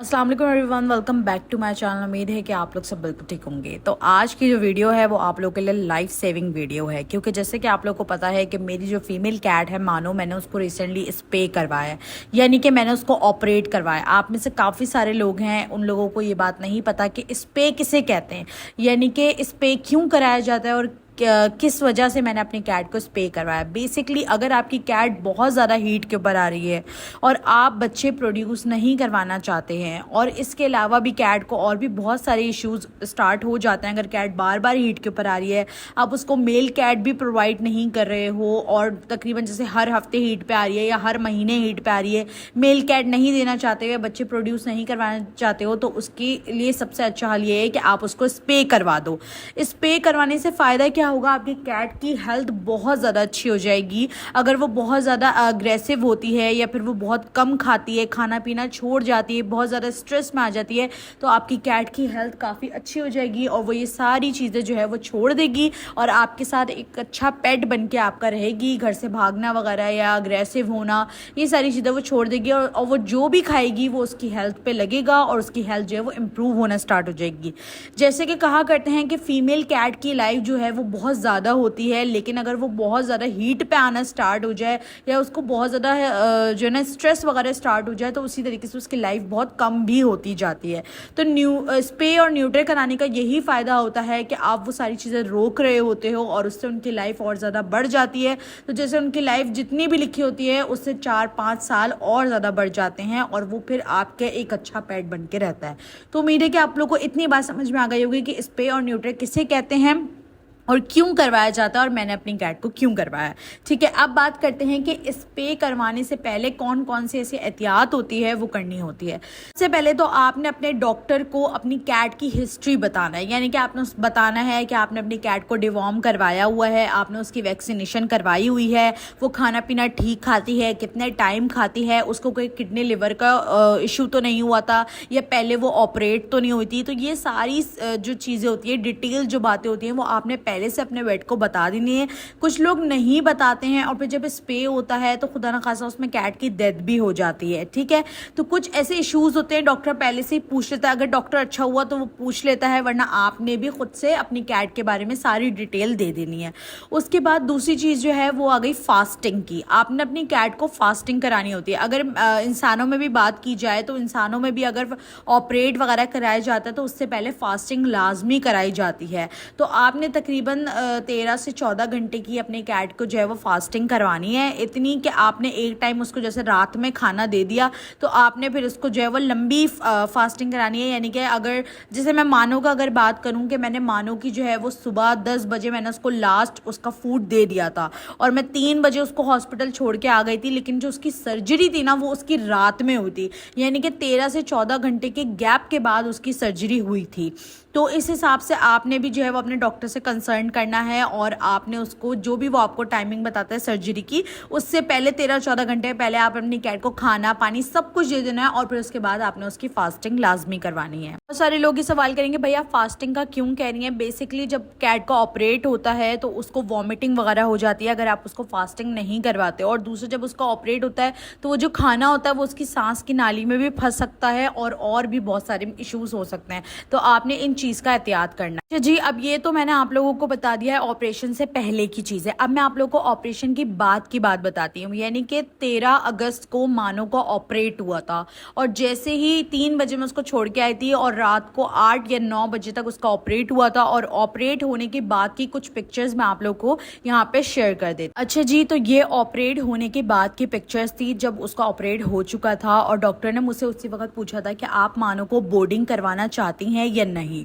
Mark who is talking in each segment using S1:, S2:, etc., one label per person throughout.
S1: अस्सलाम वालेकुम everyone, welcome back to my channel. उम्मीद है कि आप लोग सब बिल्कुल ठीक होंगे। तो आज की जो वीडियो है वो आप लोगों के लिए लाइफ सेविंग वीडियो है, क्योंकि जैसे कि आप लोगों को पता है कि मेरी जो फीमेल कैट है मानो, मैंने उसको रिसेंटली स्पे करवाया है, यानी कि मैंने उसको ऑपरेट करवाया। आप में से काफ़ी सारे लोग हैं, उन लोगों को ये बात नहीं पता कि स्पे किसे कहते हैं, यानी कि स्पे क्यों कराया जाता है और किस वजह से मैंने अपनी कैट को स्पे करवाया। बेसिकली अगर आपकी कैट बहुत ज़्यादा हीट के ऊपर आ रही है और आप बच्चे प्रोड्यूस नहीं करवाना चाहते हैं, और इसके अलावा भी कैट को और भी बहुत सारे इश्यूज स्टार्ट हो जाते हैं, अगर कैट बार बार हीट के ऊपर आ रही है, आप उसको मेल कैट भी प्रोवाइड नहीं कर रहे हो और तकरीबन जैसे हर हफ्ते हीट पे आ रही है या हर महीने हीट पे आ रही है, मेल कैट नहीं देना चाहते हो, बच्चे प्रोड्यूस नहीं करवाना चाहते हो, तो उसके लिए सबसे अच्छा हल ये है कि आप उसको स्पे करवा दो। स्पे करवाने से फ़ायदा क्या होगा, आपकी कैट की हेल्थ बहुत ज़्यादा अच्छी हो जाएगी। अगर वो बहुत ज़्यादा अग्रेसिव होती है या फिर वो बहुत कम खाती है, खाना पीना छोड़ जाती है, बहुत ज़्यादा स्ट्रेस में आ जाती है, तो आपकी कैट की हेल्थ काफ़ी अच्छी हो जाएगी और वो ये सारी चीज़ें जो है वो छोड़ देगी और आपके साथ एक अच्छा पेट बन के आपका रहेगी। घर से भागना वगैरह या अग्रेसिव होना, ये सारी चीज़ें वो छोड़ देगी और वो जो भी खाएगी वो उसकी हेल्थ पे लगेगा और उसकी हेल्थ जो है वो इम्प्रूव होना स्टार्ट हो जाएगी। जैसे कि कहा करते हैं कि फीमेल कैट की लाइफ जो है वो बहुत ज़्यादा होती है, लेकिन अगर वो बहुत ज़्यादा हीट पे आना स्टार्ट हो जाए या उसको बहुत ज़्यादा जो है ना स्ट्रेस वगैरह स्टार्ट हो जाए, तो उसी तरीके से उसकी लाइफ बहुत कम भी होती जाती है। तो स्पे और न्यूट्रे कराने का यही फ़ायदा होता है कि आप वो सारी चीज़ें रोक रहे होते हो और उससे उनकी लाइफ और ज़्यादा बढ़ जाती है। तो जैसे उनकी लाइफ जितनी भी लिखी होती है उससे 4-5 साल और ज़्यादा बढ़ जाते हैं और वो फिर आपके एक अच्छा पेट बन के रहता है। तो उम्मीद है कि आप लोग को इतनी बात समझ में आ गई होगी कि स्पे और न्यूट्रे किसे कहते हैं और क्यों करवाया जाता है और मैंने अपनी कैट को क्यों करवाया। ठीक है, अब बात करते हैं कि स्पे करवाने से पहले कौन कौन सी ऐसी एहतियात होती है वो करनी होती है। सबसे पहले तो आपने अपने डॉक्टर को अपनी कैट की हिस्ट्री बताना है, यानी कि आपने बताना है कि आपने अपनी कैट को डिवॉर्म करवाया हुआ है, आपने उसकी वैक्सीनेशन करवाई हुई है, वो खाना पीना ठीक खाती है, कितने टाइम खाती है, उसको कोई किडनी लिवर का इशू तो नहीं हुआ था या पहले वो ऑपरेट तो नहीं हुई थी। तो ये सारी जो चीज़ें होती है, डिटेल जो बातें होती हैं, वो आपने पहले से अपने वेट को बता देनी है। कुछ लोग नहीं बताते हैं और फिर जब स्पे होता है तो खुदा ना खासा उसमें कैट की डेथ भी हो जाती है। ठीक है, तो कुछ ऐसे इश्यूज होते हैं, डॉक्टर पहले से ही पूछ लेता है। अगर डॉक्टर अच्छा हुआ तो वो पूछ लेता है, वरना आपने भी खुद से अपनी कैट के बारे में सारी डिटेल दे देनी है। उसके बाद दूसरी चीज़ जो है वो आ गई फास्टिंग की। आपने अपनी कैट को फास्टिंग करानी होती है। अगर इंसानों में भी बात की जाए तो इंसानों में भी अगर ऑपरेट वगैरह कराया जाता है तो उससे पहले फास्टिंग लाजमी कराई जाती है। तो आपने तकरीबन 13 से 14 घंटे की अपने कैट को जो है वो फास्टिंग करवानी है, इतनी कि आपने एक टाइम उसको जैसे रात में खाना दे दिया तो आपने फिर उसको जो है वो लंबी फास्टिंग करानी है। यानी कि अगर जैसे मैं मानो का अगर बात करूं कि मैंने मानो की जो है वो सुबह 10 बजे मैंने उसको लास्ट उसका फूड दे दिया था और मैं 3 बजे उसको हॉस्पिटल छोड़ के आ गई थी, लेकिन जो उसकी सर्जरी थी ना वो उसकी रात में हुई थी, यानी कि 13 से 14 घंटे के गैप के बाद उसकी सर्जरी हुई थी। तो इस हिसाब से आपने भी जो है वो अपने डॉक्टर से कंसल्ट करना है और आपने उसको जो भी वो आपको टाइमिंग बताता है सर्जरी की, उससे पहले 13-14 घंटे पहले आप अपनी कैट को खाना पानी सब कुछ दे देना है और फिर उसके बाद आपने उसकी फास्टिंग लाजमी करवानी है। बहुत सारे लोग ये सवाल करेंगे भैया फास्टिंग का क्यों कह रही हैं। बेसिकली जब कैट का ऑपरेट होता है तो उसको वॉमिटिंग वगैरह हो जाती है अगर आप उसको फास्टिंग नहीं करवाते, और दूसरा जब उसका ऑपरेट होता है तो वो जो खाना होता है वो उसकी सांस की नाली में भी फंस सकता है और भी बहुत सारे इश्यूज हो सकते हैं। तो आपने इन चीज़ का एहतियात करना है जी। अब ये तो मैंने आप लोगों को बता दिया है ऑपरेशन से पहले की चीज़ें। अब मैं आप लोगों को ऑपरेशन की बात बताती हूँ। यानी कि 13 अगस्त को मानो का ऑपरेट हुआ था और जैसे ही 3 बजे मैं उसको छोड़ के आई थी और रात को 8 या 9 बजे तक उसका ऑपरेट हुआ था, और ऑपरेट होने के बाद की कुछ पिक्चर्स मैं आप लोगों को यहाँ पे शेयर कर देती। अच्छा जी, तो ये ऑपरेट होने के बाद की पिक्चर्स थी जब उसका ऑपरेट हो चुका था और डॉक्टर ने मुझसे उसी वक्त पूछा था कि आप मानो को बोर्डिंग करवाना चाहती हैं या नहीं।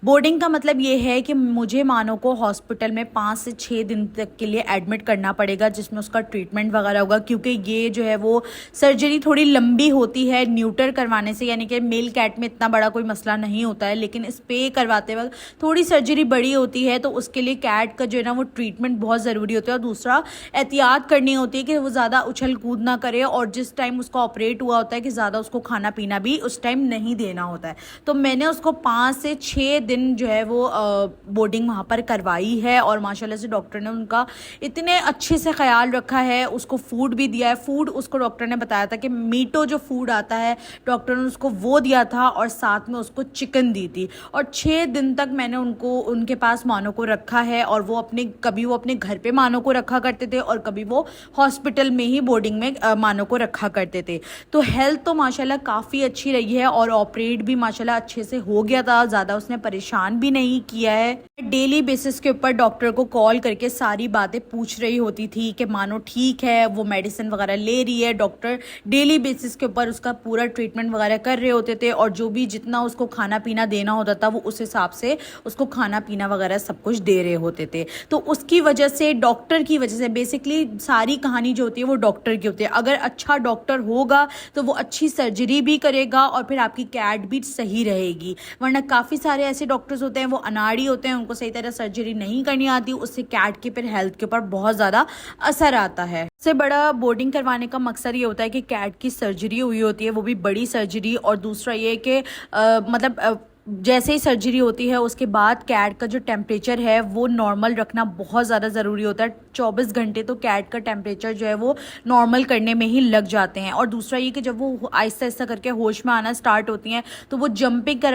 S1: बोर्डिंग का मतलब ये है कि मुझे मानो को हॉस्पिटल में 5 से 6 दिन तक के लिए एडमिट करना पड़ेगा, जिसमें उसका ट्रीटमेंट वगैरह होगा, क्योंकि ये जो है वो सर्जरी थोड़ी लंबी होती है न्यूटर करवाने से। यानी कि मेल कैट में इतना बड़ा कोई मसला नहीं होता है, लेकिन स्पे करवाते वक्त थोड़ी सर्जरी बड़ी होती है, तो उसके लिए कैट का जो है ना वो ट्रीटमेंट बहुत ज़रूरी होता है। और दूसरा एहतियात करनी होती है कि वो ज़्यादा उछल कूद ना करे, और जिस टाइम उसका ऑपरेट हुआ होता है कि ज़्यादा उसको खाना पीना भी उस टाइम नहीं देना होता है। तो मैंने उसको 5 से 6 दिन जो है वो बोर्डिंग वहाँ पर करवाई है और माशाल्लाह से डॉक्टर ने उनका इतने अच्छे से ख्याल रखा है, उसको फूड भी दिया है। फूड उसको डॉक्टर ने बताया था कि मीटो जो फूड आता है डॉक्टर ने उसको वो दिया था और साथ में उसको चिकन दी थी। और 6 दिन तक मैंने उनको उनके पास मानो को रखा है और वो कभी वो अपने घर पे मानो को रखा करते थे और कभी वो हॉस्पिटल में ही बोर्डिंग में मानो को रखा करते थे। तो हेल्थ तो माशाल्लाह काफ़ी अच्छी रही है और ऑपरेट भी माशाल्लाह अच्छे से हो गया था, ज़्यादा उसने परेशान भी नहीं किया है। डेली बेसिस के ऊपर डॉक्टर को कॉल करके सारी बातें पूछ रही होती थी कि मानो ठीक है, वो मेडिसिन वगैरह ले रही है। डॉक्टर डेली बेसिस के ऊपर उसका पूरा ट्रीटमेंट वगैरह कर रहे होते थे और जो भी जितना उसको खाना पीना देना होता था वो उस हिसाब से उसको खाना पीना वगैरह सब कुछ दे रहे होते थे। तो उसकी वजह से, डॉक्टर की वजह से, बेसिकली सारी कहानी जो होती है वो डॉक्टर की होती है। अगर अच्छा डॉक्टर होगा तो वो अच्छी सर्जरी भी करेगा और फिर आपकी कैट भी सही रहेगी। वरना काफ़ी सारे ऐसे डॉक्टर्स होते हैं वो अनाड़ी होते हैं, उनको सही तरह सर्जरी नहीं करनी आती, उससे कैट के फिर हेल्थ के ऊपर बहुत ज़्यादा असर आता है। सबसे बड़ा बोर्डिंग करवाने का मकसद ये होता है कि कैट की सर्जरी हुई होती है, वो भी बड़ी सर्जरी। और दूसरा ये कि जैसे ही सर्जरी होती है उसके बाद कैट का जो टेम्परेचर है वो नॉर्मल रखना बहुत ज़्यादा ज़रूरी होता है। 24 घंटे तो कैट का टेम्परेचर जो है वो नॉर्मल करने में ही लग जाते हैं। और दूसरा ये कि जब वो आहिस्ता आहिस्ता करके होश में आना स्टार्ट होती हैं तो वो जंपिंग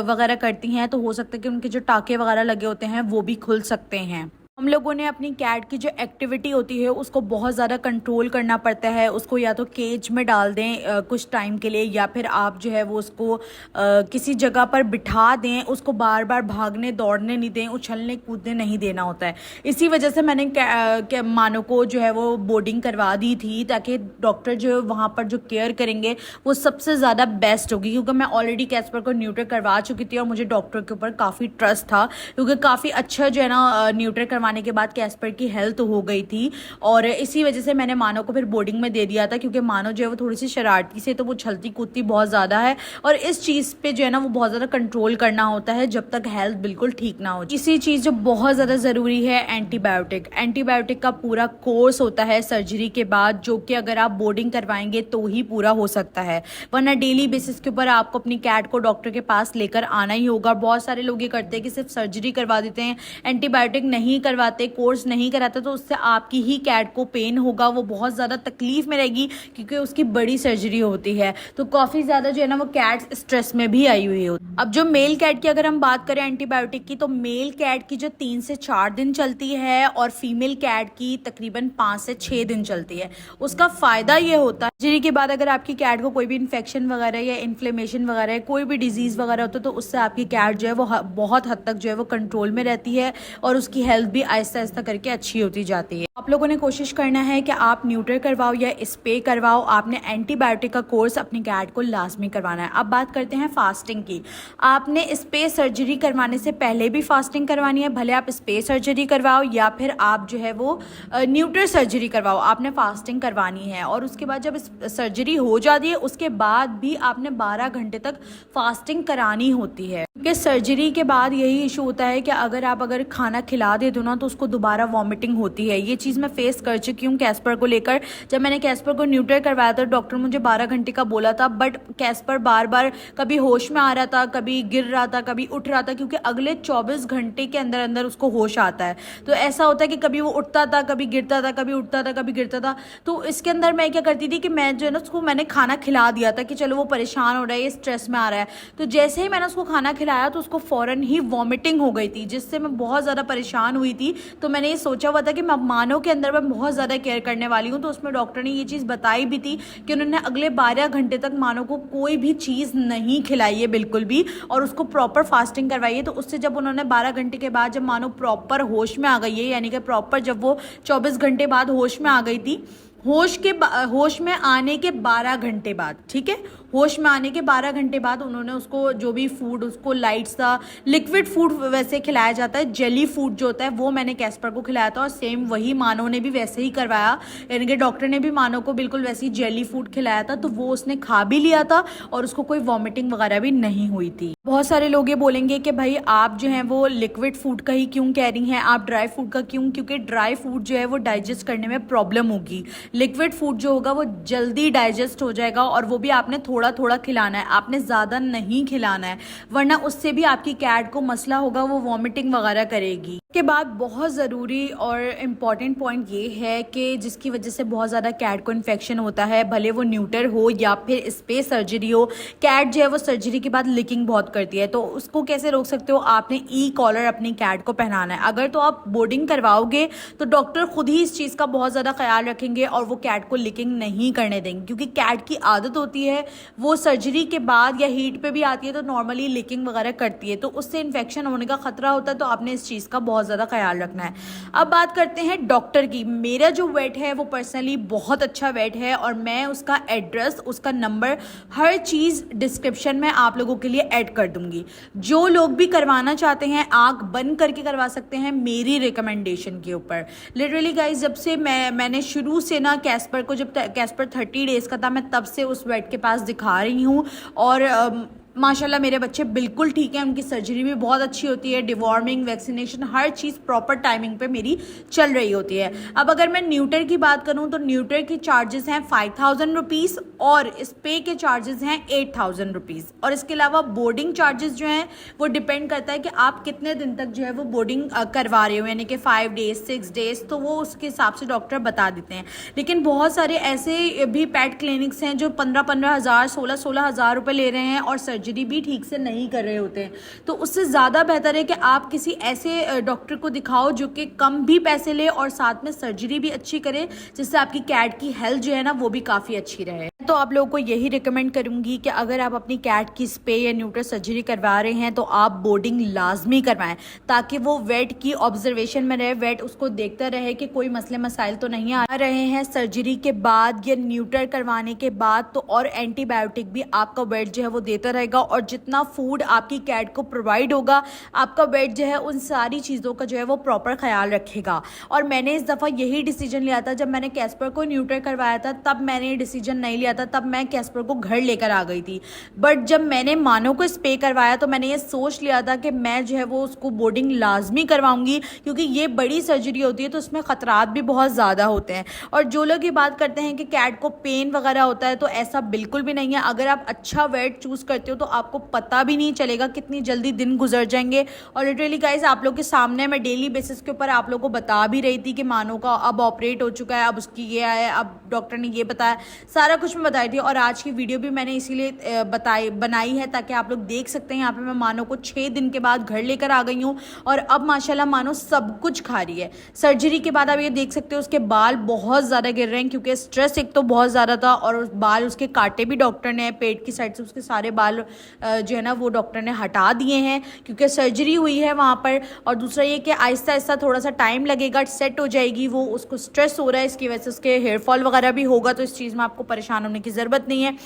S1: वगैरह करती हैं, तो हो सकता है कि उनके जो टाँके वगैरह लगे होते हैं वो भी खुल सकते हैं। हम लोगों ने अपनी कैट की जो एक्टिविटी होती है उसको बहुत ज़्यादा कंट्रोल करना पड़ता है। उसको या तो केज में डाल दें कुछ टाइम के लिए, या फिर आप जो है वो उसको किसी जगह पर बिठा दें, उसको बार बार भागने दौड़ने नहीं दें, उछलने कूदने नहीं देना होता है। इसी वजह से मैंने मानो को जो है वो बोर्डिंग करवा दी थी, ताकि डॉक्टर जो वहाँ पर जो केयर करेंगे वो सबसे ज़्यादा बेस्ट होगी। क्योंकि मैं ऑलरेडी कैस्पर को न्यूटर करवा चुकी थी और मुझे डॉक्टर के ऊपर काफ़ी ट्रस्ट था, क्योंकि काफ़ी अच्छा जो है ना न्यूटर करवाने के बाद कैस्पर की हेल्थ हो गई थी। और इसी वजह से मैंने मानो को फिर बोर्डिंग में दे दिया था, क्योंकि मानो जो है वो थोड़ी सी शरारती से, तो वो छलती कूदती बहुत ज़्यादा है और इस चीज़ पे जो है ना वो बहुत ज़्यादा कंट्रोल करना होता है जब तक हेल्थ बिल्कुल ठीक ना हो। इसी चीज़ जो बहुत ज़्यादा ज़रूरी है, एंटीबायोटिक का पूरा कोर्स होता है सर्जरी के बाद, जो कि अगर आप बोर्डिंग करवाएंगे तो ही पूरा हो सकता है, वरना डेली बेसिस के ऊपर आपको अपनी कैट को डॉक्टर के पास लेकर आना ही होगा। बहुत सारे लोग ये करते हैं कि सिर्फ सर्जरी करवा देते हैं, एंटीबायोटिक नहीं करवाते, कोर्स नहीं कराते, तो उससे आपकी ही कैट को पेन होगा, वो बहुत ज़्यादा तकलीफ में रहेगी क्योंकि उसकी बड़ी सर्जरी होती है। तो काफ़ी ज़्यादा जो है ना वो कैट स्ट्रेस में भी आई हुई होती है। अब जो मेल कैट की अगर हम बात करें एंटीबायोटिक की, तो मेल कैट की जो 3 से 4 दिन चलती है और फीमेल कैट की तकरीबन 5 से 6 दिन चलती है। उसका फ़ायदा ये होता है सर्जरी के बाद अगर आपकी कैट को कोई भी इन्फेक्शन वगैरह या इन्फ्लेमेशन वगैरह, कोई भी डिजीज़ वगैरह होता है, तो उससे आपकी कैट जो है वो बहुत हद तक जो है वो कंट्रोल में रहती है और उसकी हेल्थ भी आहिस्ता आहिस्ता करके अच्छी होती जाती है। आप लोगों ने कोशिश करना है कि आप न्यूटर करवाओ या स्प्रे करवाओ, आपने एंटीबायोटिक का कोर्स अपनी कैट को लाजमी करवाना है। अब बात करते हैं फास्टिंग की। आपने स्प्रे सर्जरी करवाने से पहले भी फास्टिंग करवानी है, भले आप स्प्रे सर्जरी करवाओ या फिर आप जो है वो न्यूटर सर्जरी करवाओ, आपने फास्टिंग करवानी है। और उसके बाद जब सर्जरी हो जाती है उसके बाद भी आपने 12 घंटे तक फास्टिंग करानी होती है, क्योंकि सर्जरी के बाद यही इशू होता है कि अगर खाना खिला दे दो ना तो उसको दोबारा वॉमिटिंग होती है। ये चीज़ मैं फेस कर चुकी हूँ कैस्पर को लेकर। जब मैंने कैस्पर को न्यूटर करवाया था डॉक्टर मुझे 12 घंटे का बोला था, बट कैस्पर बार बार कभी होश में आ रहा था, कभी गिर रहा था, कभी उठ रहा था, क्योंकि अगले 24 घंटे के अंदर अंदर उसको होश आता है। तो ऐसा होता है कि कभी वो उठता था, कभी गिरता था, कभी उठता था, कभी गिरता था। तो इसके अंदर मैं क्या करती थी कि मैं जो है ना उसको मैंने खाना खिला दिया था कि चलो वो परेशान हो रहा है, ये स्ट्रेस में आ रहा है। तो जैसे ही मैंने उसको खाना खिलाया तो उसको फ़ौरन ही वॉमिटिंग हो गई थी, जिससे मैं बहुत ज़्यादा परेशान हुई थी। तो मैंने ये सोचा हुआ था कि मैं मानो के अंदर मैं बहुत ज़्यादा केयर करने वाली हूँ, तो उसमें डॉक्टर ने ये चीज़ बताई भी थी कि उन्होंने अगले 12 घंटे तक मानो को कोई भी चीज़ नहीं खिलाई है बिल्कुल भी, और उसको प्रॉपर फास्टिंग करवाई है। तो उससे जब उन्होंने 12 घंटे के बाद जब मानो प्रॉपर होश में आ गई है, यानी कि प्रॉपर जब वो 24 घंटे बाद होश में आ गई थी, होश में आने के 12 घंटे बाद, ठीक है, होश में आने के 12 घंटे बाद उन्होंने उसको जो भी फूड, उसको लाइट सा लिक्विड फूड वैसे खिलाया जाता है, जेली फूड जो होता है वो मैंने कैस्पर को खिलाया था और सेम वही मानो ने भी वैसे ही करवाया, यानी कि डॉक्टर ने भी मानो को बिल्कुल वैसे ही जेली फूड खिलाया था। तो वो उसने खा भी लिया था और उसको कोई वॉमिटिंग वगैरह भी नहीं हुई थी। बहुत सारे लोग ये बोलेंगे कि भाई आप जो है वो लिक्विड फूड का ही क्यों कह रही हैं, आप ड्राई फूड का क्यों, क्योंकि ड्राई फूड जो है वो डाइजेस्ट करने में प्रॉब्लम होगी। लिक्विड फूड जो होगा वो जल्दी डाइजेस्ट हो जाएगा और वो भी आपने थोड़ा थोड़ा खिलाना है, आपने ज़्यादा नहीं खिलाना है, वरना उससे भी आपकी कैट को मसला होगा, वो वॉमिटिंग वगैरह करेगी। के बाद बहुत ज़रूरी और इम्पॉर्टेंट पॉइंट ये है कि जिसकी वजह से बहुत ज़्यादा कैट को इन्फेक्शन होता है, भले वो न्यूटर हो या फिर स्पेस सर्जरी हो, कैट जो है वो सर्जरी के बाद लीकिंग बहुत करती है। तो उसको कैसे रोक सकते हो? आपने ई कॉलर अपनी कैट को पहनाना है। अगर तो आप बोर्डिंग करवाओगे तो डॉक्टर खुद ही इस चीज़ का बहुत ज़्यादा ख्याल रखेंगे और वो कैट को लीकिंग नहीं करने देंगे, क्योंकि कैट की आदत होती है वो सर्जरी के बाद या हीट पे भी आती है तो नॉर्मली लीकिंग वगैरह करती है, तो उससे इन्फेक्शन होने का खतरा होता है। तो आपने इस चीज़ का बहुत ज़्यादा ख्याल रखना है। अब बात करते हैं डॉक्टर की। मेरा जो वेट है वो पर्सनली बहुत अच्छा वेट है और मैं उसका एड्रेस, उसका नंबर, हर चीज़ डिस्क्रिप्शन में आप लोगों के लिए ऐड कर दूंगी। जो लोग भी करवाना चाहते हैं आंख बंद करके करवा सकते हैं मेरी रिकमेंडेशन के ऊपर। लिटरली गाइज, जब से मैंने शुरू से ना कैस्पर को, जब कैस्पर 30 डेज़ का था, मैं तब से उस वेट के पास दिखा रही हूँ और माशाल्लाह मेरे बच्चे बिल्कुल ठीक हैं। उनकी सर्जरी भी बहुत अच्छी होती है, डिवॉर्मिंग, वैक्सीनेशन, हर चीज़ प्रॉपर टाइमिंग पे मेरी चल रही होती है। अब अगर मैं न्यूटर की बात करूं तो न्यूटर के चार्जेस हैं 5000 रुपीज़ और स्पे के चार्जेस हैं 8000 रुपीज़। और इसके अलावा बोर्डिंग चार्जेस जो हैं वो डिपेंड करता है कि आप कितने दिन तक जो है वो बोर्डिंग करवा रहे हो, यानी कि 5 डेज 6 डेज, तो वो उसके हिसाब से डॉक्टर बता देते हैं। लेकिन बहुत सारे ऐसे भी पेट क्लिनिक्स हैं जो 15-15 हज़ार, 16-16 हज़ार रुपये ले रहे हैं और सर्जरी भी ठीक से नहीं कर रहे होते हैं। तो उससे ज़्यादा बेहतर है कि आप किसी ऐसे डॉक्टर को दिखाओ जो कि कम भी पैसे ले और साथ में सर्जरी भी अच्छी करे, जिससे आपकी कैट की हेल्थ जो है ना वो भी काफ़ी अच्छी रहे। तो आप लोगों को यही रिकमेंड करूंगी कि अगर आप अपनी कैट की स्पे या न्यूटर सर्जरी करवा रहे हैं तो आप बोर्डिंग लाजमी करवाएं, ताकि वो वेट की ऑब्जर्वेशन में रहे, वेट उसको देखता रहे कि कोई मसले मसाइल तो नहीं आ रहे हैं। सर्जरी के बाद या न्यूटर करवाने के बाद तो और एंटीबायोटिक भी आपका वेट जो है वो देता रहेगा, और जितना फूड आपकी कैट को प्रोवाइड होगा आपका वेट जो है उन सारी चीज़ों का जो है वो प्रॉपर ख्याल रखेगा। और मैंने इस दफ़ा यही डिसीजन लिया था, जब मैंने कैस्पर को न्यूटर करवाया था तब मैंने ये डिसीजन नहीं लिया था, तब मैं कैस्पर को घर लेकर आ गई थी। बट जब मैंने मानो को स्पे करवाया तो मैंने ये सोच लिया था कि मैं जो है वो उसको बोर्डिंग लाजमी करवाऊंगी, क्योंकि ये बड़ी सर्जरी होती है तो उसमें खतरात भी बहुत ज़्यादा होते हैं। और जो लोग ये बात करते हैं कि कैट को पेन वगैरह होता है, तो ऐसा बिल्कुल भी नहीं है। अगर आप अच्छा वेट चूज़ करते हो तो आपको पता भी नहीं चलेगा कितनी जल्दी दिन गुजर जाएंगे। और लिटरली गाइज, आप लोग के सामने मैं डेली बेसिस के ऊपर आप लोगों को बता भी रही थी कि मानो का अब ऑपरेट हो चुका है, अब उसकी ये आया, अब डॉक्टर ने ये बताया, सारा कुछ मैं बताई थी। और आज की वीडियो भी मैंने इसीलिए बनाई है ताकि आप लोग देख सकते हैं। यहाँ पे मैं मानो को 6 दिन के बाद घर लेकर आ गई हूँ और अब माशाल्लाह मानो सब कुछ खा रही है। सर्जरी के बाद आप ये देख सकते हो उसके बाल बहुत ज़्यादा गिर रहे हैं, क्योंकि स्ट्रेस एक तो बहुत ज़्यादा था और बाल उसके काटे भी डॉक्टर ने, पेट की साइड से उसके सारे बाल जो है ना वो डॉक्टर ने हटा दिए हैं, क्योंकि सर्जरी हुई है वहाँ पर। और दूसरा ये कि आहिस्ता आहिस्ता थोड़ा सा टाइम लगेगा, सेट हो जाएगी वो, उसको स्ट्रेस हो रहा है, इसकी वजह से उसके हेयर फॉल वगैरह भी होगा। तो इस चीज़ में आपको परेशान होने की ज़रूरत नहीं है।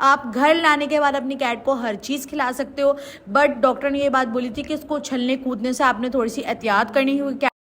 S1: आप घर लाने के बाद अपनी कैट को हर चीज़ खिला सकते हो, बट डॉक्टर ने ये बात बोली थी कि इसको उछलने कूदने से आपने थोड़ी सी एहतियात करनी है।